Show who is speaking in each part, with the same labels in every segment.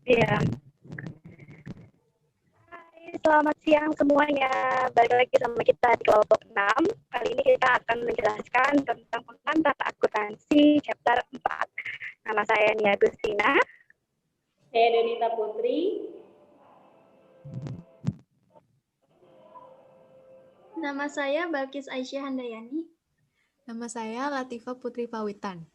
Speaker 1: Iya. Hai, selamat siang semuanya. Balik lagi sama kita di kelompok 6. Kali ini kita akan menjelaskan tentang pengantar akuntansi chapter 4. Nama saya Nia Agustina.
Speaker 2: Saya Donita Putri.
Speaker 3: Nama saya Balkis Aisyah Handayani.
Speaker 4: Nama saya Latifah Putri Pawitan.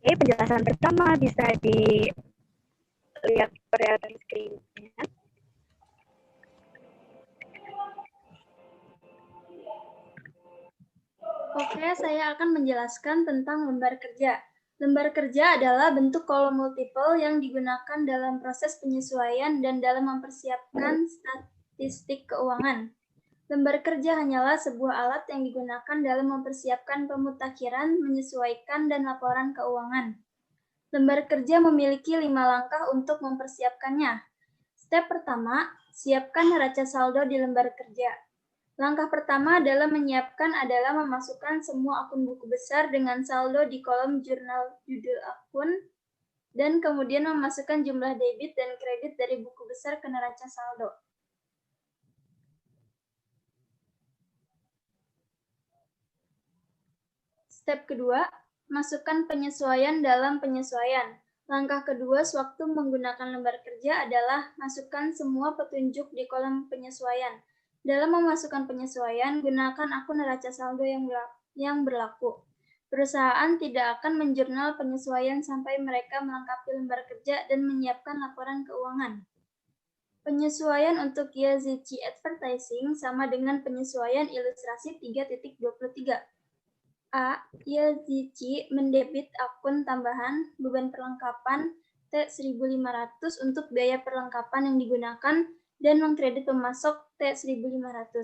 Speaker 1: Oke, penjelasan pertama bisa dilihat pada screen-nya.
Speaker 3: Oke, saya akan menjelaskan tentang lembar kerja. Lembar kerja adalah bentuk kolom multiple yang digunakan dalam proses penyesuaian dan dalam mempersiapkan statistik keuangan. Lembar kerja hanyalah sebuah alat yang digunakan dalam mempersiapkan pemutakhiran, menyesuaikan, dan laporan keuangan. Lembar kerja memiliki 5 langkah untuk mempersiapkannya. Step pertama, siapkan neraca saldo di lembar kerja. Langkah pertama adalah memasukkan semua akun buku besar dengan saldo di kolom jurnal judul akun, dan kemudian memasukkan jumlah debit dan kredit dari buku besar ke neraca saldo. Step kedua, masukkan penyesuaian dalam penyesuaian. Langkah kedua sewaktu menggunakan lembar kerja adalah masukkan semua petunjuk di kolom penyesuaian. Dalam memasukkan penyesuaian, gunakan akun neraca saldo yang berlaku. Perusahaan tidak akan menjurnal penyesuaian sampai mereka melengkapi lembar kerja dan menyiapkan laporan keuangan. Penyesuaian untuk Yazici Advertising sama dengan penyesuaian ilustrasi 3.23. A. Yazici mendebit akun tambahan beban perlengkapan T1.500 untuk biaya perlengkapan yang digunakan dan mengkredit pemasok T1.500.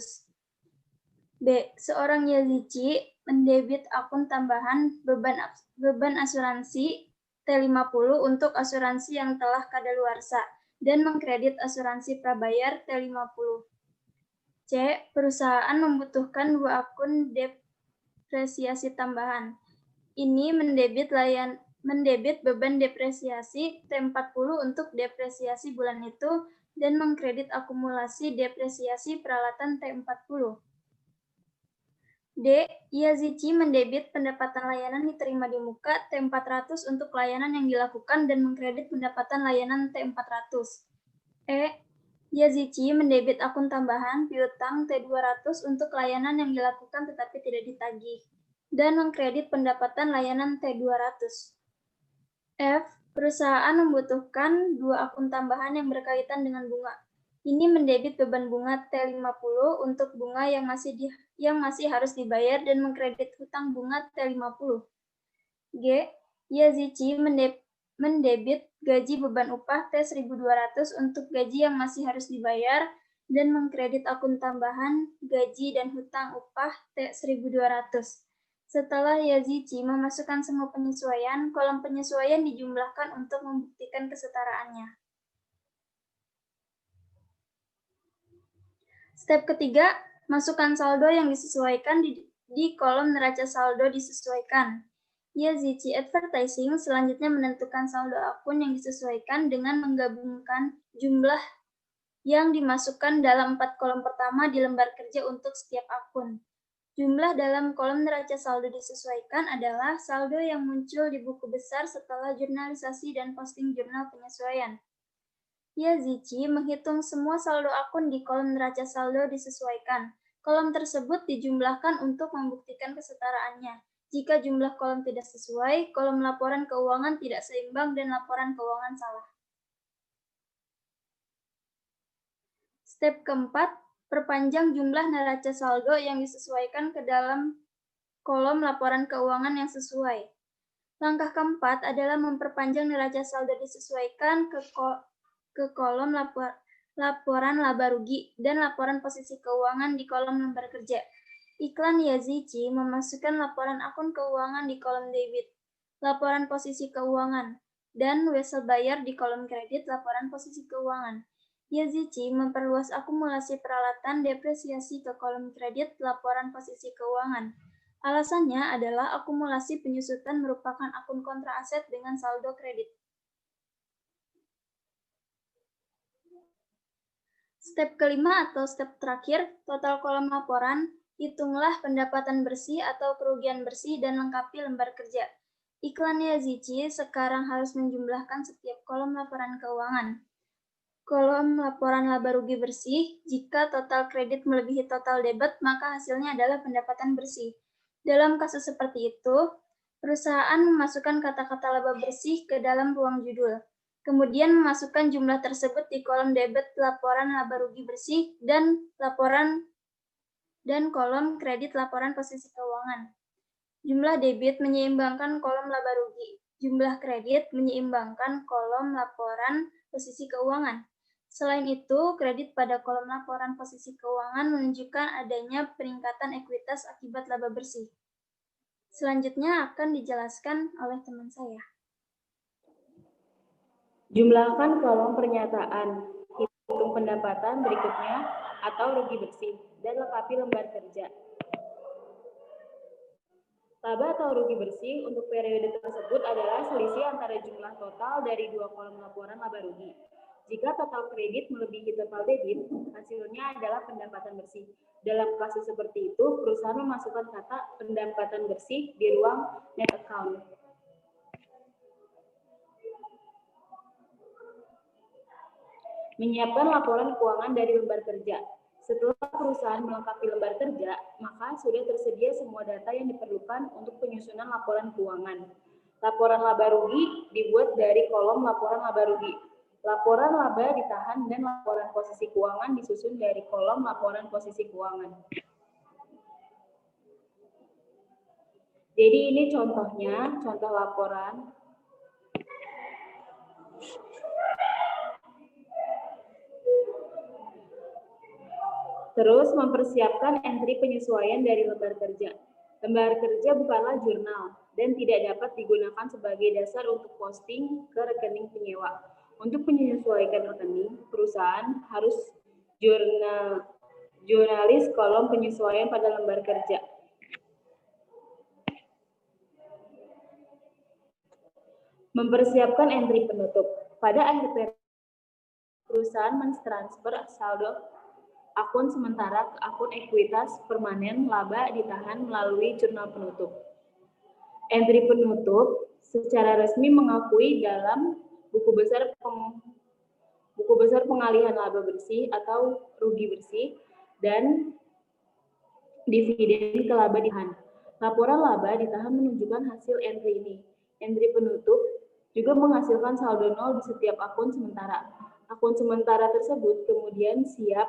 Speaker 3: B. Seorang Yazici mendebit akun tambahan beban asuransi T50 untuk asuransi yang telah kadaluarsa dan mengkredit asuransi prabayar T50. C. Perusahaan membutuhkan 2 akun depresiasi tambahan. Ini mendebit beban depresiasi T40 untuk depresiasi bulan itu dan mengkredit akumulasi depresiasi peralatan T40. D. Yazici mendebit pendapatan layanan diterima di muka T400 untuk layanan yang dilakukan dan mengkredit pendapatan layanan T400. E. Yazici mendebit akun tambahan piutang T200 untuk layanan yang dilakukan tetapi tidak ditagih dan mengkredit pendapatan layanan T200. F. Perusahaan membutuhkan 2 akun tambahan yang berkaitan dengan bunga. Ini mendebit beban bunga T50 untuk bunga yang masih harus dibayar dan mengkredit hutang bunga T50. G. Yazici mendebit gaji beban upah T1.200 untuk gaji yang masih harus dibayar dan mengkredit akun tambahan gaji dan hutang upah T1.200. Setelah Yazici memasukkan semua penyesuaian, kolom penyesuaian dijumlahkan untuk membuktikan kesetaraannya. Step ketiga, masukkan saldo yang disesuaikan di kolom neraca saldo disesuaikan. Yazici Advertising selanjutnya menentukan saldo akun yang disesuaikan dengan menggabungkan jumlah yang dimasukkan dalam 4 kolom pertama di lembar kerja untuk setiap akun. Jumlah dalam kolom neraca saldo disesuaikan adalah saldo yang muncul di buku besar setelah jurnalisasi dan posting jurnal penyesuaian. Yazici menghitung semua saldo akun di kolom neraca saldo disesuaikan. Kolom tersebut dijumlahkan untuk membuktikan kesetaraannya. Jika jumlah kolom tidak sesuai, kolom laporan keuangan tidak seimbang dan laporan keuangan salah. Step keempat, perpanjang jumlah neraca saldo yang disesuaikan ke dalam kolom laporan keuangan yang sesuai. Langkah keempat adalah memperpanjang neraca saldo disesuaikan ke kolom laporan laba rugi dan laporan posisi keuangan di kolom lembar kerja. Iklan Yazici memasukkan laporan akun keuangan di kolom debit, laporan posisi keuangan, dan wesel bayar di kolom kredit laporan posisi keuangan. Yazici memperluas akumulasi peralatan depresiasi ke kolom kredit laporan posisi keuangan. Alasannya adalah akumulasi penyusutan merupakan akun kontra aset dengan saldo kredit. Step kelima atau step terakhir, total kolom laporan, hitunglah pendapatan bersih atau kerugian bersih dan lengkapi lembar kerja. Iklan Yazici sekarang harus menjumlahkan setiap kolom laporan keuangan. Kolom laporan laba rugi bersih, jika total kredit melebihi total debit, maka hasilnya adalah pendapatan bersih. Dalam kasus seperti itu, perusahaan memasukkan kata-kata laba bersih ke dalam ruang judul. Kemudian memasukkan jumlah tersebut di kolom debit laporan laba rugi bersih dan kolom kredit laporan posisi keuangan. Jumlah debit menyeimbangkan kolom laba rugi. Jumlah kredit menyeimbangkan kolom laporan posisi keuangan. Selain itu, kredit pada kolom laporan posisi keuangan menunjukkan adanya peningkatan ekuitas akibat laba bersih. Selanjutnya akan dijelaskan oleh teman saya.
Speaker 2: Jumlahkan kolom pernyataan, hitung pendapatan berikutnya atau rugi bersih, dan lengkapi lembar kerja. Laba atau rugi bersih untuk periode tersebut adalah selisih antara jumlah total dari dua kolom laporan laba rugi. Jika total kredit melebihi total debit, hasilnya adalah pendapatan bersih. Dalam kasus seperti itu, perusahaan memasukkan kata pendapatan bersih di ruang net account. Menyiapkan laporan keuangan dari lembar kerja. Setelah perusahaan melengkapi lembar kerja, maka sudah tersedia semua data yang diperlukan untuk penyusunan laporan keuangan. Laporan laba rugi dibuat dari kolom laporan laba rugi. Laporan laba ditahan dan laporan posisi keuangan disusun dari kolom laporan posisi keuangan. Jadi ini contohnya, contoh laporan. Terus mempersiapkan entry penyesuaian dari lembar kerja. Lembar kerja bukanlah jurnal dan tidak dapat digunakan sebagai dasar untuk posting ke rekening penyewa. Untuk menyesuaikan rekening, perusahaan harus jurnalis kolom penyesuaian pada lembar kerja. Mempersiapkan entry penutup. Pada akhir periode, perusahaan mentransfer saldo akun sementara ke akun ekuitas permanen laba ditahan melalui jurnal penutup. Entry penutup secara resmi mengakui dalam buku besar pengalihan laba bersih atau rugi bersih dan dividen ke laba ditahan. Laporan laba ditahan menunjukkan hasil entry ini. Entry penutup juga menghasilkan saldo nol di setiap akun sementara. Akun sementara tersebut kemudian siap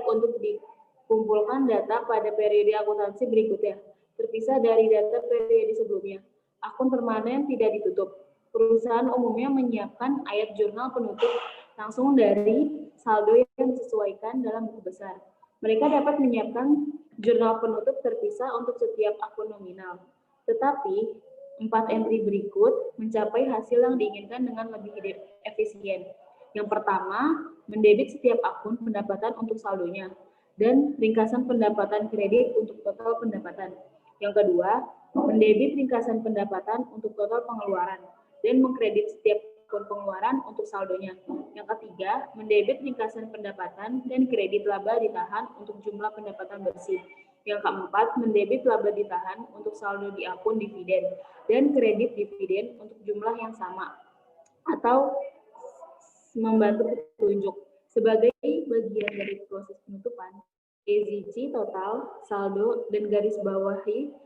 Speaker 2: untuk dikumpulkan data pada periode akuntansi berikutnya, terpisah dari data periode sebelumnya. Akun permanen tidak ditutup. Perusahaan umumnya menyiapkan ayat jurnal penutup langsung dari saldo yang disesuaikan dalam buku besar. Mereka dapat menyiapkan jurnal penutup terpisah untuk setiap akun nominal. Tetapi, 4 entry berikut mencapai hasil yang diinginkan dengan lebih efisien. Yang pertama, mendebit setiap akun pendapatan untuk saldonya, dan ringkasan pendapatan kredit untuk total pendapatan. Yang kedua, mendebit ringkasan pendapatan untuk total pengeluaran, dan mengkredit setiap akun pengeluaran untuk saldonya. Yang ketiga, mendebit ringkasan pendapatan dan kredit laba ditahan untuk jumlah pendapatan bersih. Yang keempat, mendebit laba ditahan untuk saldo di akun dividen, dan kredit dividen untuk jumlah yang sama, atau membantu petunjuk. Sebagai bagian dari proses penutupan, EZC total, saldo, dan garis bawahi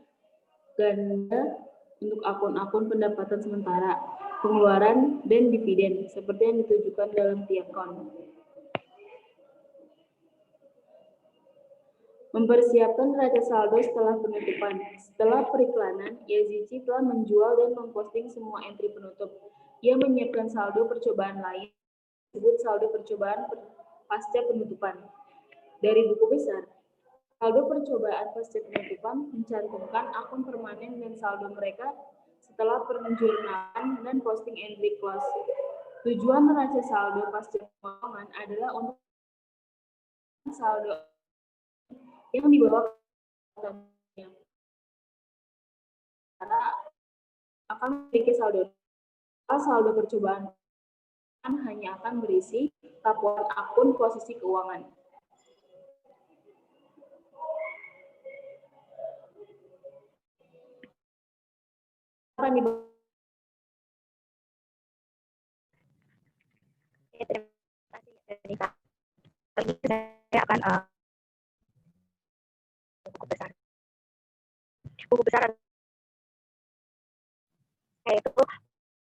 Speaker 2: ganda untuk akun-akun pendapatan sementara, pengeluaran, dan dividen, seperti yang ditujukan dalam tiap akun. Mempersiapkan neraca saldo setelah penutupan. Setelah periklanan, EZC telah menjual dan memposting semua entry penutup. Ia menyiapkan saldo percobaan lain, disebut saldo percobaan pasca penutupan. Dari buku besar, saldo percobaan pasca penutupan mencantumkan akun permanen dan saldo mereka setelah penjurnalan dan posting entry close. Tujuan neraca saldo pasca keuangan adalah untuk saldo yang dibawa karena akan memiliki saldo percobaan hanya akan berisi laporan akun posisi keuangan.
Speaker 1: Terima kasih, Nisa. Kali ini saya akan buku besar. Buku besar yaitu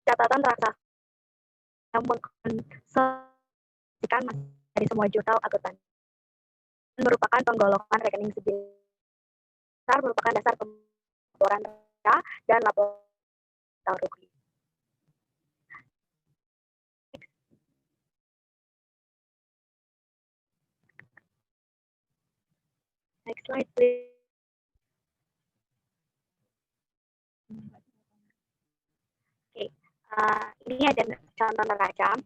Speaker 1: catatan transaksi yang mengkonsolidasikan dari semua jurnal akuntan. Merupakan penggolongan rekening sebesar merupakan dasar laporan neraca dan laporan rugi. Next slide, please. Oke, ini ada contoh neraca.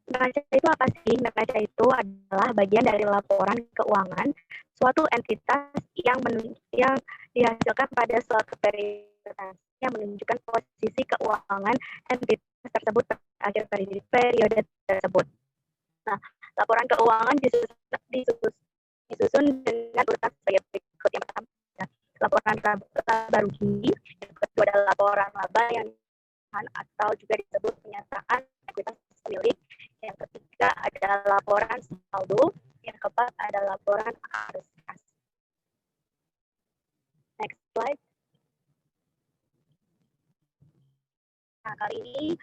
Speaker 1: Neraca itu apa sih? Neraca itu adalah bagian dari laporan keuangan suatu entitas yang dihasilkan pada suatu periode yang menunjukkan posisi keuangan entitas tersebut pada akhir periode tersebut. Nah, laporan keuangan disusun dengan urutan sebagai berikut. Yang pertama, laporan laba rugi. Yang kedua adalah laporan laba yang atau juga disebut penyataan ekuitas pemilik. Yang ketiga adalah laporan saldo. Yang keempat adalah laporan arus kas. Next slide. Nah, kali ini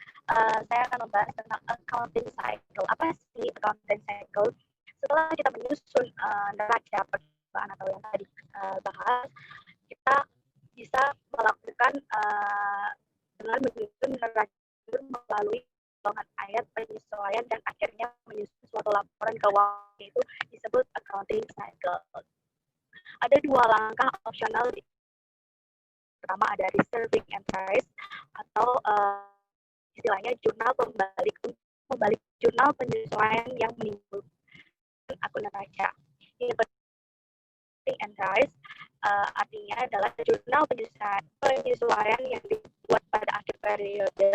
Speaker 1: saya akan membahas tentang accounting cycle. Apa sih accounting cycle? Setelah kita menyusun neraca percobaan atau yang tadi bahas, kita bisa melakukan dengan menyusun neraca melalui golongan ayat penyesuaian dan akhirnya menyusun suatu laporan keuangan, itu disebut accounting cycle. Ada dua langkah opsional. Pertama ada reserving entries atau istilahnya jurnal pembalik jurnal penyesuaian yang menimbulkan akun neraca. Yang reserving entries artinya adalah jurnal penyesuaian yang dibuat pada akhir periode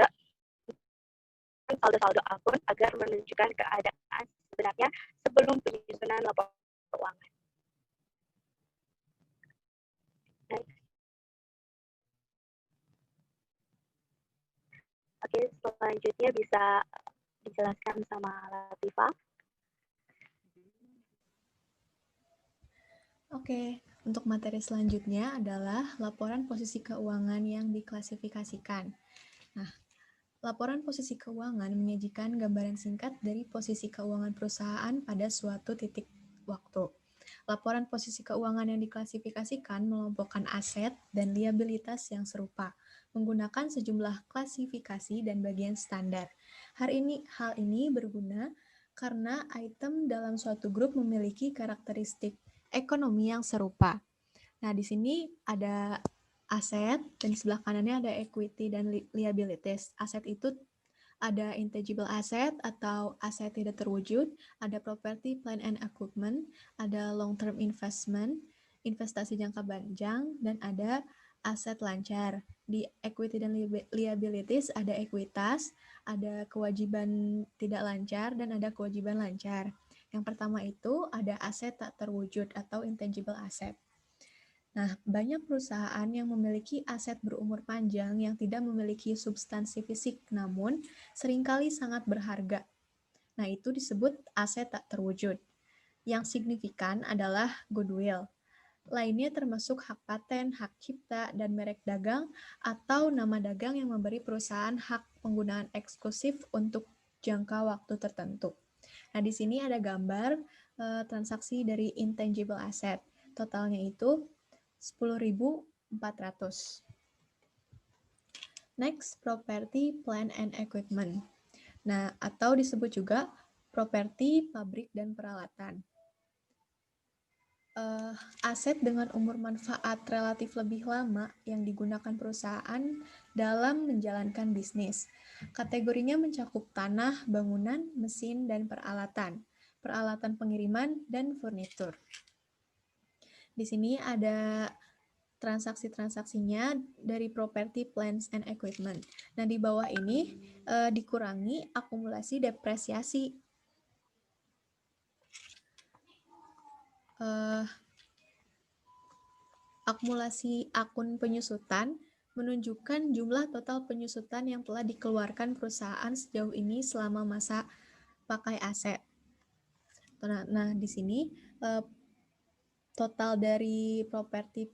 Speaker 1: saldo-saldo akun agar menunjukkan keadaan sebenarnya sebelum penyusunan laporan keuangan. Oke, selanjutnya bisa dijelaskan sama Latifa.
Speaker 4: Oke, untuk materi selanjutnya adalah laporan posisi keuangan yang diklasifikasikan. Nah, laporan posisi keuangan menyajikan gambaran singkat dari posisi keuangan perusahaan pada suatu titik waktu. Laporan posisi keuangan yang diklasifikasikan mengelompokkan aset dan liabilitas yang serupa, menggunakan sejumlah klasifikasi dan bagian standar. Hal ini berguna karena item dalam suatu grup memiliki karakteristik ekonomi yang serupa. Nah, di sini ada aset dan di sebelah kanannya ada equity dan liabilities. Aset itu ada intangible asset atau aset tidak terwujud, ada property, plant and equipment, ada long term investment, investasi jangka panjang, dan ada aset lancar. Di equity dan liabilities ada ekuitas, ada kewajiban tidak lancar, dan ada kewajiban lancar. Yang pertama itu ada aset tak terwujud atau intangible asset. Nah, banyak perusahaan yang memiliki aset berumur panjang yang tidak memiliki substansi fisik, namun seringkali sangat berharga. Nah, itu disebut aset tak terwujud. Yang signifikan adalah goodwill. Lainnya termasuk hak paten, hak cipta, dan merek dagang atau nama dagang yang memberi perusahaan hak penggunaan eksklusif untuk jangka waktu tertentu. Nah, di sini ada gambar transaksi dari intangible asset. Totalnya itu 10.400. Next, property, plant, and equipment. Nah, atau disebut juga properti, pabrik, dan peralatan. Aset dengan umur manfaat relatif lebih lama yang digunakan perusahaan dalam menjalankan bisnis. Kategorinya mencakup tanah, bangunan, mesin, dan peralatan pengiriman, dan furnitur. Di sini ada transaksi-transaksinya dari property, plants, and equipment. Nah, di bawah ini dikurangi akumulasi depresiasi. akumulasi akun penyusutan menunjukkan jumlah total penyusutan yang telah dikeluarkan perusahaan sejauh ini selama masa pakai aset. Nah, di sini total dari properti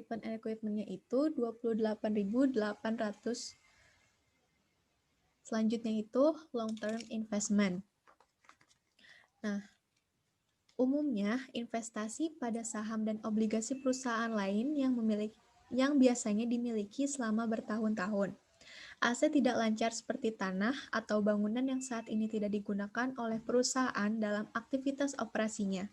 Speaker 4: plant and equipment-nya itu 28.800. Selanjutnya itu long term investment. Nah, umumnya investasi pada saham dan obligasi perusahaan lain yang biasanya dimiliki selama bertahun-tahun. Aset tidak lancar seperti tanah atau bangunan yang saat ini tidak digunakan oleh perusahaan dalam aktivitas operasinya.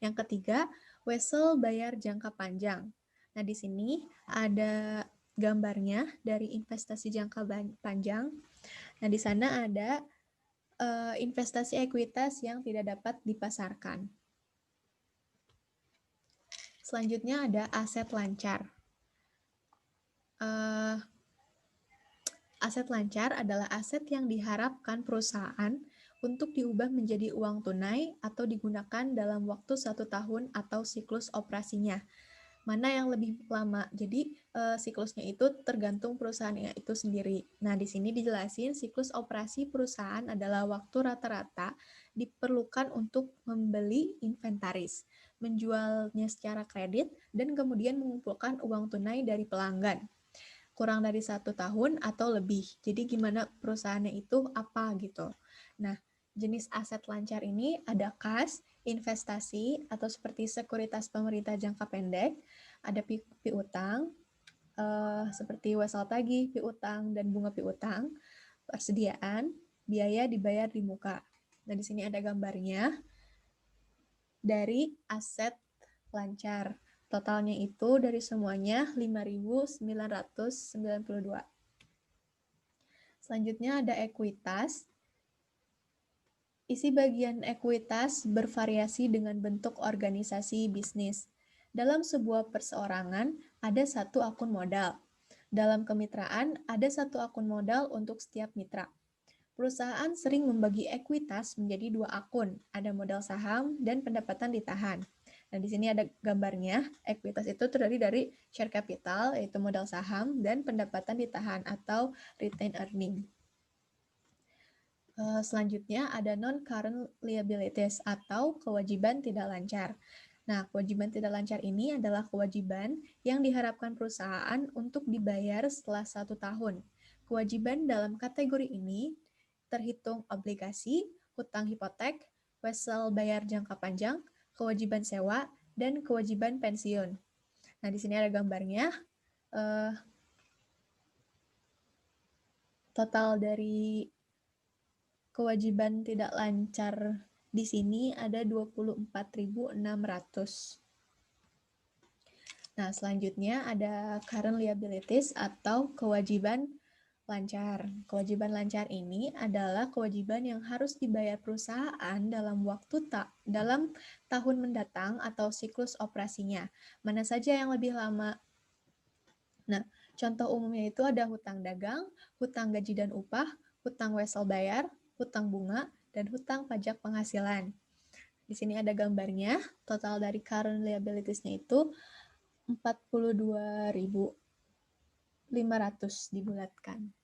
Speaker 4: Yang ketiga, wesel bayar jangka panjang. Nah, di sini ada gambarnya dari investasi jangka panjang. Nah, di sana ada investasi ekuitas yang tidak dapat dipasarkan. Selanjutnya ada aset lancar. Aset lancar adalah aset yang diharapkan perusahaan untuk diubah menjadi uang tunai atau digunakan dalam waktu 1 tahun atau siklus operasinya. Mana yang lebih lama? Jadi siklusnya itu tergantung perusahaannya itu sendiri. Nah, di sini dijelasin siklus operasi perusahaan adalah waktu rata-rata diperlukan untuk membeli inventaris, menjualnya secara kredit, dan kemudian mengumpulkan uang tunai dari pelanggan. Kurang dari 1 tahun atau lebih. Jadi gimana perusahaannya itu apa gitu. Nah, jenis aset lancar ini ada kas, investasi, atau seperti sekuritas pemerintah jangka pendek, ada piutang, seperti wesel tagih, piutang, dan bunga piutang, persediaan, biaya dibayar di muka. Nah, di sini ada gambarnya dari aset lancar. Totalnya itu dari semuanya 5.992. Selanjutnya ada ekuitas. Isi bagian ekuitas bervariasi dengan bentuk organisasi bisnis. Dalam sebuah perseorangan, ada 1 akun modal. Dalam kemitraan, ada 1 akun modal untuk setiap mitra. Perusahaan sering membagi ekuitas menjadi 2 akun, ada modal saham dan pendapatan ditahan. Nah, di sini ada gambarnya. Ekuitas itu terdiri dari share capital, yaitu modal saham, dan pendapatan ditahan atau retained earning. Selanjutnya ada non-current liabilities atau kewajiban tidak lancar. Nah, kewajiban tidak lancar ini adalah kewajiban yang diharapkan perusahaan untuk dibayar setelah 1 tahun. Kewajiban dalam kategori ini terhitung obligasi, hutang hipotek, wesel bayar jangka panjang, kewajiban sewa, dan kewajiban pensiun. Nah, di sini ada gambarnya. Total dari kewajiban tidak lancar di sini ada 24.600. Nah, selanjutnya ada current liabilities atau kewajiban lancar. Kewajiban lancar ini adalah kewajiban yang harus dibayar perusahaan dalam tahun mendatang atau siklus operasinya. Mana saja yang lebih lama? Nah, contoh umumnya itu ada hutang dagang, hutang gaji dan upah, hutang wesel bayar, hutang bunga, dan hutang pajak penghasilan. Di sini ada gambarnya, total dari current liabilities-nya itu 42.500 dibulatkan.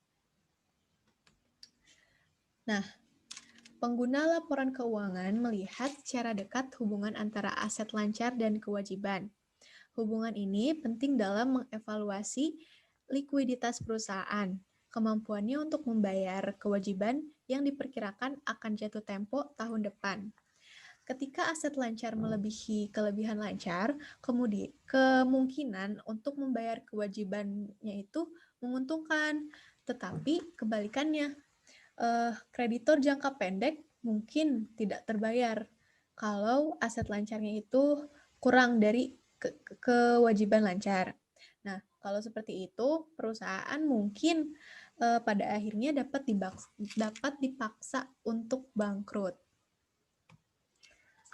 Speaker 4: Nah, pengguna laporan keuangan melihat secara dekat hubungan antara aset lancar dan kewajiban. Hubungan ini penting dalam mengevaluasi likuiditas perusahaan, kemampuannya untuk membayar kewajiban yang diperkirakan akan jatuh tempo tahun depan. Ketika aset lancar melebihi kelebihan lancar, kemudian kemungkinan untuk membayar kewajibannya itu menguntungkan. Tetapi kebalikannya, kreditor jangka pendek mungkin tidak terbayar kalau aset lancarnya itu kurang dari kewajiban lancar. Nah, kalau seperti itu, perusahaan mungkin pada akhirnya dapat dipaksa untuk bangkrut.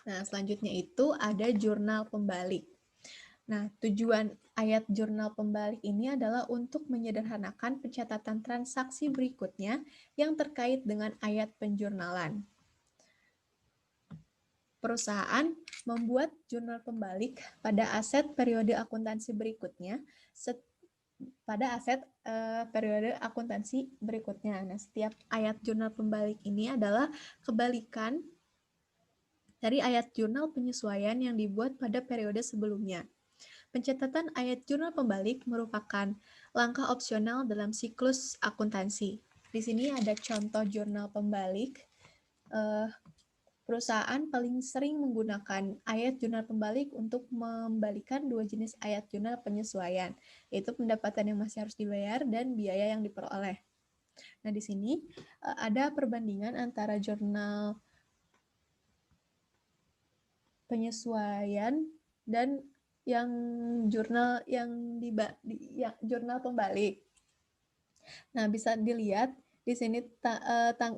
Speaker 4: Nah, selanjutnya itu ada jurnal pembalik. Nah, tujuan ayat jurnal pembalik ini adalah untuk menyederhanakan pencatatan transaksi berikutnya yang terkait dengan ayat penjurnalan. perusahaan membuat jurnal pembalik pada aset periode akuntansi berikutnya Nah, setiap ayat jurnal pembalik ini adalah kebalikan dari ayat jurnal penyesuaian yang dibuat pada periode sebelumnya. Pencatatan ayat jurnal pembalik merupakan langkah opsional dalam siklus akuntansi. Di sini ada contoh jurnal pembalik. Perusahaan paling sering menggunakan ayat jurnal pembalik untuk membalikan dua jenis ayat jurnal penyesuaian, yaitu pendapatan yang masih harus dibayar dan biaya yang diperoleh. Nah, di sini ada perbandingan antara jurnal penyesuaian dan yang jurnal jurnal pembalik. Nah, bisa dilihat di sini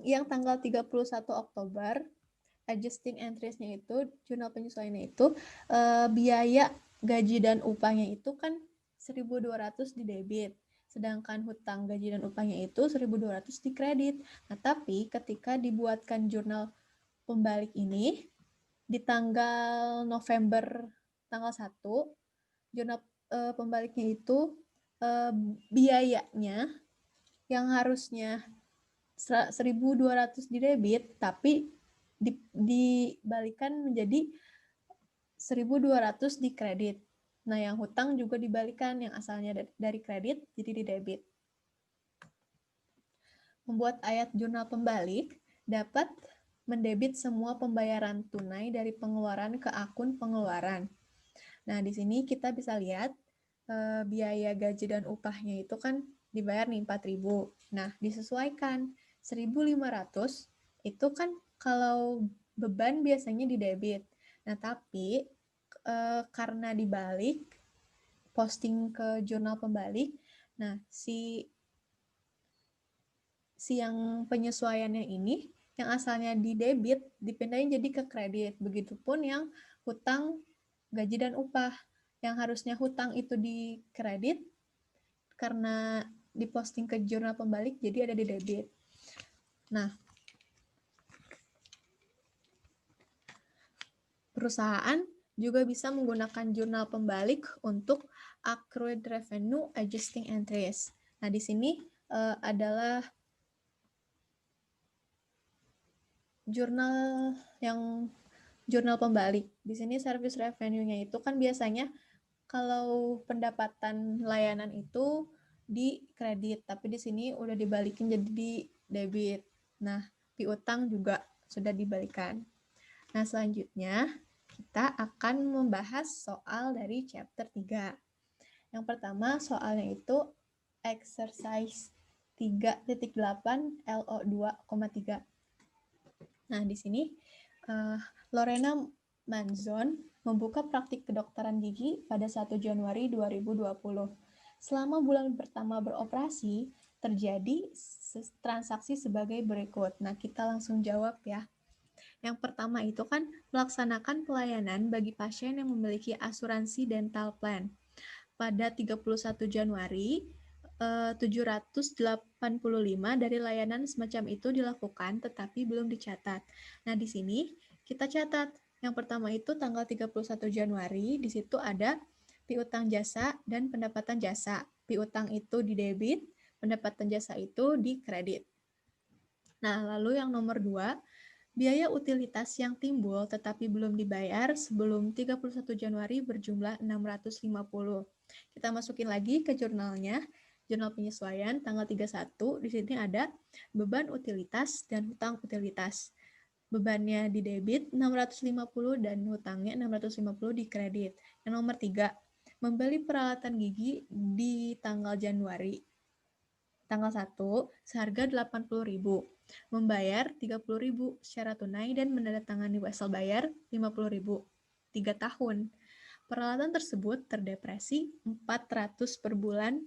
Speaker 4: yang tanggal 31 Oktober adjusting entries-nya itu, jurnal penyesuaiannya itu, biaya gaji dan upahnya itu kan 1.200 di debit, sedangkan hutang gaji dan upahnya itu 1.200 di kredit. Nah, tapi ketika dibuatkan jurnal pembalik ini, di tanggal November tanggal 1, jurnal pembaliknya itu biayanya yang harusnya 1.200 di debit, tapi dibalikan menjadi 1.200 di kredit. Nah, yang hutang juga dibalikan, yang asalnya dari kredit jadi di debit. Membuat ayat jurnal pembalik dapat mendebit semua pembayaran tunai dari pengeluaran ke akun pengeluaran. Nah, di sini kita bisa lihat biaya gaji dan upahnya itu kan dibayar nih 4.000. Nah, disesuaikan 1.500 itu kan kalau beban biasanya di debit. Nah, tapi karena dibalik posting ke jurnal pembalik, nah si yang penyesuaiannya ini yang asalnya di debit dipindahin jadi ke kredit. Begitupun yang hutang gaji dan upah. Yang harusnya hutang itu di kredit karena diposting ke jurnal pembalik jadi ada di debit. Nah, perusahaan juga bisa menggunakan jurnal pembalik untuk accrued revenue adjusting entries. Nah, di sini adalah jurnal pembalik. Di sini service revenue-nya itu kan biasanya kalau pendapatan layanan itu di kredit, tapi di sini udah dibalikin jadi di debit. Nah, piutang juga sudah dibalikan. Nah, selanjutnya kita akan membahas soal dari chapter 3. Yang pertama soalnya itu exercise 3.8 LO2,3. Nah, di sini Lorena Manzon membuka praktik kedokteran gigi pada 1 Januari 2020. Selama bulan pertama beroperasi, terjadi transaksi sebagai berikut. Nah, kita langsung jawab ya. Yang pertama itu kan melaksanakan pelayanan bagi pasien yang memiliki asuransi dental plan. Pada 31 Januari, 785 dari layanan semacam itu dilakukan tetapi belum dicatat. Nah, di sini kita catat. Yang pertama itu tanggal 31 Januari, di situ ada piutang jasa dan pendapatan jasa. Piutang itu di debit, pendapatan jasa itu di kredit. Nah, lalu yang nomor 2, biaya utilitas yang timbul tetapi belum dibayar sebelum 31 Januari berjumlah 650. Kita masukin lagi ke jurnalnya, jurnal penyesuaian tanggal 31, di sini ada beban utilitas dan hutang utilitas. Bebannya di debit 650 dan hutangnya 650 di kredit. Yang nomor 3, membeli peralatan gigi di tanggal Januari tanggal 1 seharga 80.000. Membayar 30.000 secara tunai dan menandatangani wesel bayar 50.000. 3 tahun. Peralatan tersebut terdepresi 400 per bulan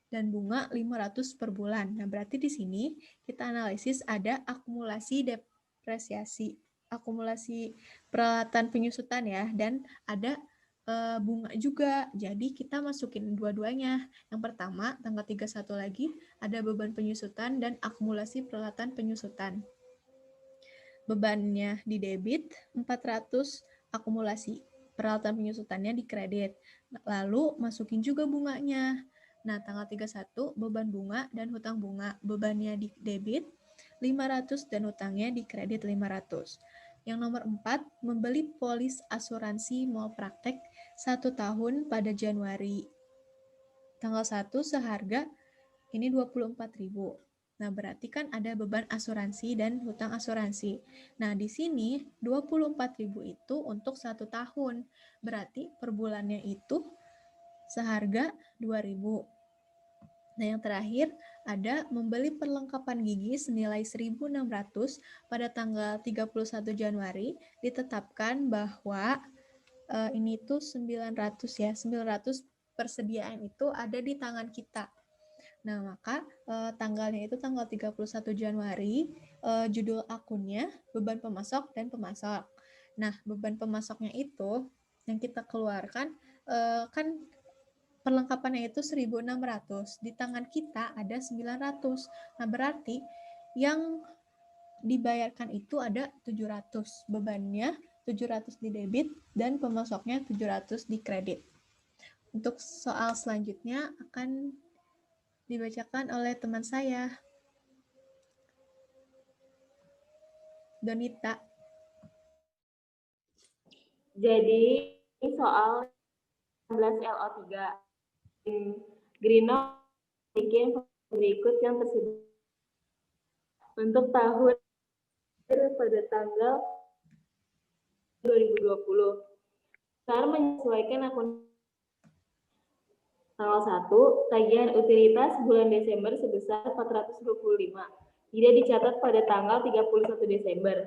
Speaker 4: dan bunga 500 per bulan. Nah, berarti di sini kita analisis ada akumulasi depresiasi, akumulasi peralatan penyusutan ya, dan ada bunga juga. Jadi kita masukin dua-duanya. Yang pertama, tanggal 31 lagi, ada beban penyusutan dan akumulasi peralatan penyusutan. bebannya di debit, 400 akumulasi. Peralatan penyusutannya di kredit. Lalu masukin juga bunganya. Nah, tanggal 31 beban bunga dan hutang bunga. Bebannya di debit 500 dan hutangnya di kredit 500. Yang nomor 4, membeli polis asuransi mal praktek 1 tahun pada Januari. Tanggal 1 seharga ini 24.000. Nah, berarti kan ada beban asuransi dan hutang asuransi. Nah, di sini 24.000 itu untuk 1 tahun. Berarti per bulannya itu seharga 2.000. Nah, yang terakhir ada membeli perlengkapan gigi senilai 1.600 pada tanggal 31 Januari, ditetapkan bahwa ini tuh 900 ya, 900 persediaan itu ada di tangan kita. Nah, maka tanggalnya itu tanggal 31 Januari, judul akunnya beban pemasok dan pemasok. Nah, beban pemasoknya itu yang kita keluarkan kan perlengkapannya itu 1.600, di tangan kita ada 900. Nah, berarti yang dibayarkan itu ada 700. Bebannya 700 di debit dan pemasoknya 700 di kredit. Untuk soal selanjutnya akan dibacakan oleh teman saya, Donita.
Speaker 2: Jadi soal 11 LO3. Greenock memiliki berikut yang tersebut untuk tahun pada tanggal 2020. Cara menyesuaikan akun tanggal 1, tagihan utilitas bulan Desember sebesar 425. Tidak dicatat pada tanggal 31 Desember.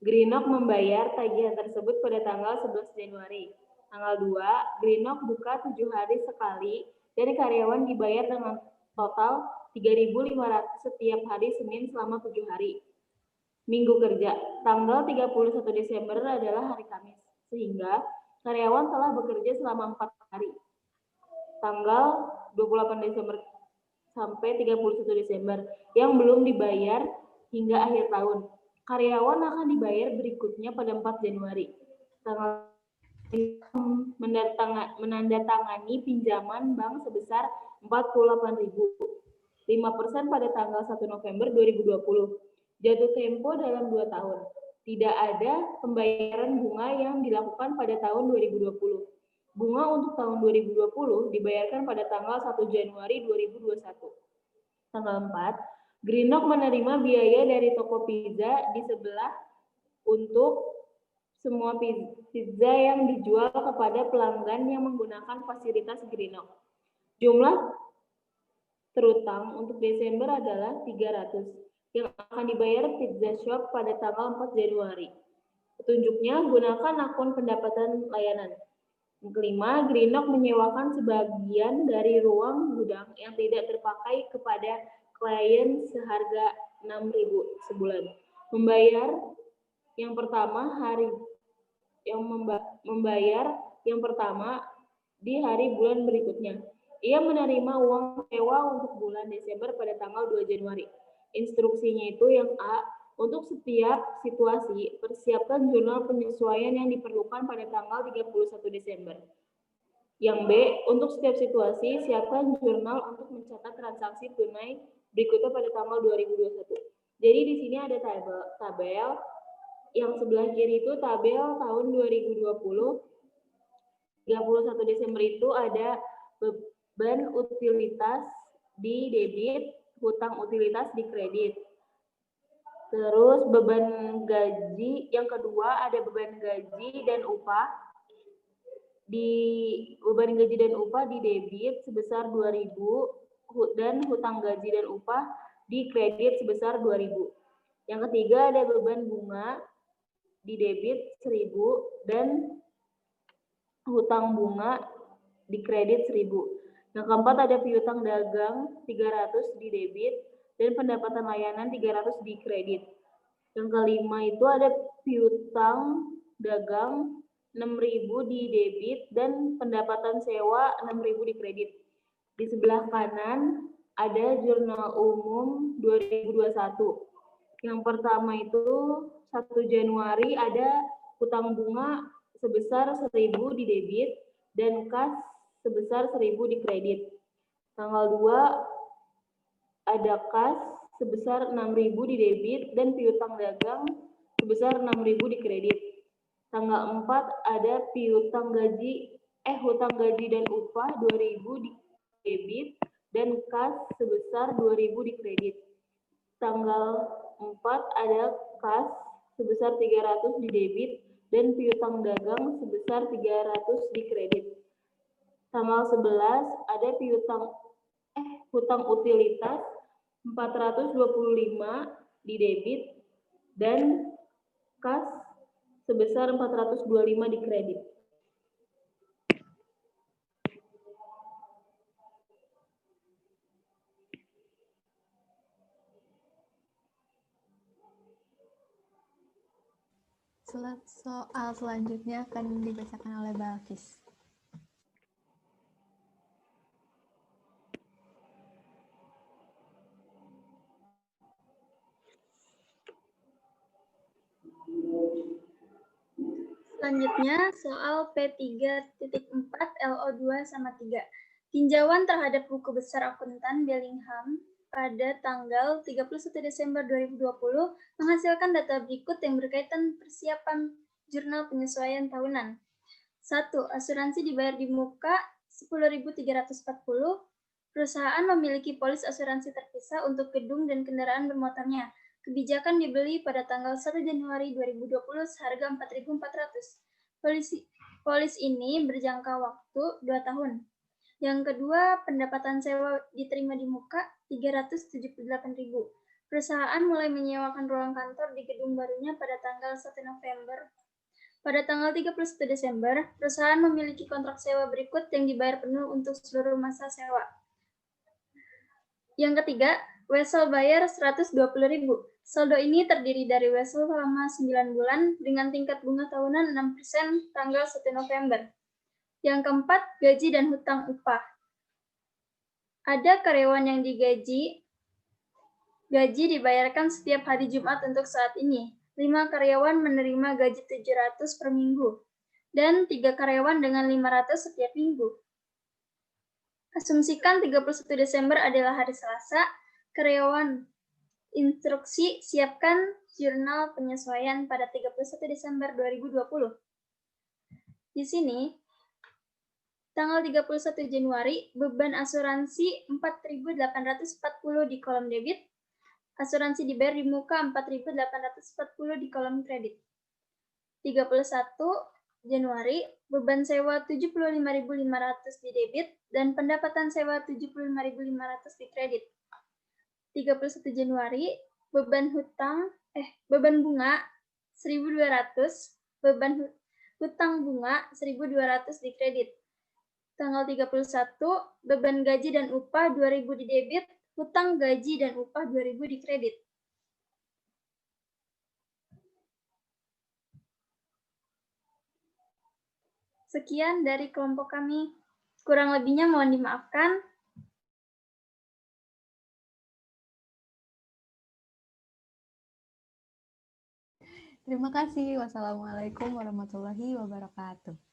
Speaker 2: Greenock membayar tagihan tersebut pada tanggal 11 Januari. Tanggal 2, Greenock buka 7 hari sekali dan karyawan dibayar dengan total 3.500 setiap hari Senin selama 7 hari. Minggu kerja, tanggal 31 Desember adalah hari Kamis, sehingga karyawan telah bekerja selama 4 hari. Tanggal 28 Desember sampai 31 Desember yang belum dibayar hingga akhir tahun. Karyawan akan dibayar berikutnya pada 4 Januari. Tanggal menandatangani pinjaman bank sebesar 48.000. 5% pada tanggal 1 November 2020. Jatuh tempo dalam 2 tahun. Tidak ada pembayaran bunga yang dilakukan pada tahun 2020. Bunga untuk tahun 2020 dibayarkan pada tanggal 1 Januari 2021. Tanggal 4, Greenock menerima biaya dari toko pizza di sebelah untuk semua pizza yang dijual kepada pelanggan yang menggunakan fasilitas Greenock. Jumlah terutang untuk Desember adalah 300 yang akan dibayar Pizza Shop pada tanggal 4 Januari. Petunjuknya, gunakan akun pendapatan layanan. Yang kelima, Greenock menyewakan sebagian dari ruang gudang yang tidak terpakai kepada klien seharga 6.000 sebulan. Membayar yang pertama di hari bulan berikutnya. Ia menerima uang sewa untuk bulan Desember pada tanggal 2 Januari. Instruksinya itu yang A, untuk setiap situasi, persiapkan jurnal penyesuaian yang diperlukan pada tanggal 31 Desember. Yang B, untuk setiap situasi, siapkan jurnal untuk mencatat transaksi tunai berikutnya pada tanggal 2021. Jadi di sini ada tabel yang sebelah kiri itu tabel tahun 2020. 31 Desember itu ada beban utilitas di debit, hutang utilitas di kredit. Terus beban gaji, yang kedua ada beban gaji dan upah. Beban gaji dan upah di debit sebesar 2.000 dan hutang gaji dan upah di kredit sebesar 2.000. Yang ketiga ada beban bunga di debit 1.000 dan hutang bunga di kredit 1.000. Yang keempat ada piutang dagang 300 di debit dan pendapatan layanan 300 di kredit. Yang kelima itu ada piutang dagang 6.000 di debit dan pendapatan sewa 6.000 di kredit. Di sebelah kanan ada jurnal umum 2021. Yang pertama itu 1 Januari ada hutang bunga sebesar 1.000 di debit dan kas sebesar 1.000 di kredit. Tanggal 2 ada kas sebesar 6.000 di debit dan piutang dagang sebesar 6.000 di kredit. Tanggal 4 ada piutang hutang gaji dan upah 2.000 di debit dan kas sebesar 2.000 di kredit. Tanggal 4 ada kas sebesar 300 di debit dan piutang dagang sebesar 300 di kredit. Tanggal 11 ada hutang utilitas 425 di debit dan kas sebesar 425 di kredit.
Speaker 4: Soal selanjutnya akan dibacakan oleh Balkis.
Speaker 3: Selanjutnya, soal P3.4 LO2 sama 3. Tinjauan terhadap buku besar akuntan Bellingham pada tanggal 31 Desember 2020 menghasilkan data berikut yang berkaitan persiapan jurnal penyesuaian tahunan. 1. Asuransi dibayar di muka 10.340. Perusahaan memiliki polis asuransi terpisah untuk gedung dan kendaraan bermotornya. Kebijakan dibeli pada tanggal 1 Januari 2020 seharga 4.400. Polis ini berjangka waktu 2 tahun. Yang kedua, pendapatan sewa diterima di muka 378.000. Perusahaan mulai menyewakan ruang kantor di gedung barunya pada tanggal 1 November. Pada tanggal 31 Desember, perusahaan memiliki kontrak sewa berikut yang dibayar penuh untuk seluruh masa sewa. Yang ketiga, Wesel bayar 120.000. Saldo ini terdiri dari Wesel selama 9 bulan dengan tingkat bunga tahunan 6% tanggal 1 November. Yang keempat, gaji dan hutang upah. Ada karyawan yang digaji. Gaji dibayarkan setiap hari Jumat untuk saat ini. 5 karyawan menerima gaji 700 per minggu. Dan 3 karyawan dengan 500 setiap minggu. Asumsikan 31 Desember adalah hari Selasa. Karyawan instruksi siapkan jurnal penyesuaian pada 31 Desember 2020. Di sini, tanggal 31 Januari, beban asuransi 4.840 di kolom debit, asuransi dibayar di muka 4.840 di kolom kredit. 31 Januari, beban sewa 75.500 di debit dan pendapatan sewa 75.500 di kredit. 31 Januari, beban bunga 1.200, beban hutang bunga 1.200 di kredit. Tanggal 31, beban gaji dan upah 2.000 di debit, hutang gaji dan upah 2.000 di kredit. Sekian dari kelompok kami. Kurang lebihnya mohon dimaafkan.
Speaker 4: Terima kasih. Wassalamualaikum warahmatullahi wabarakatuh.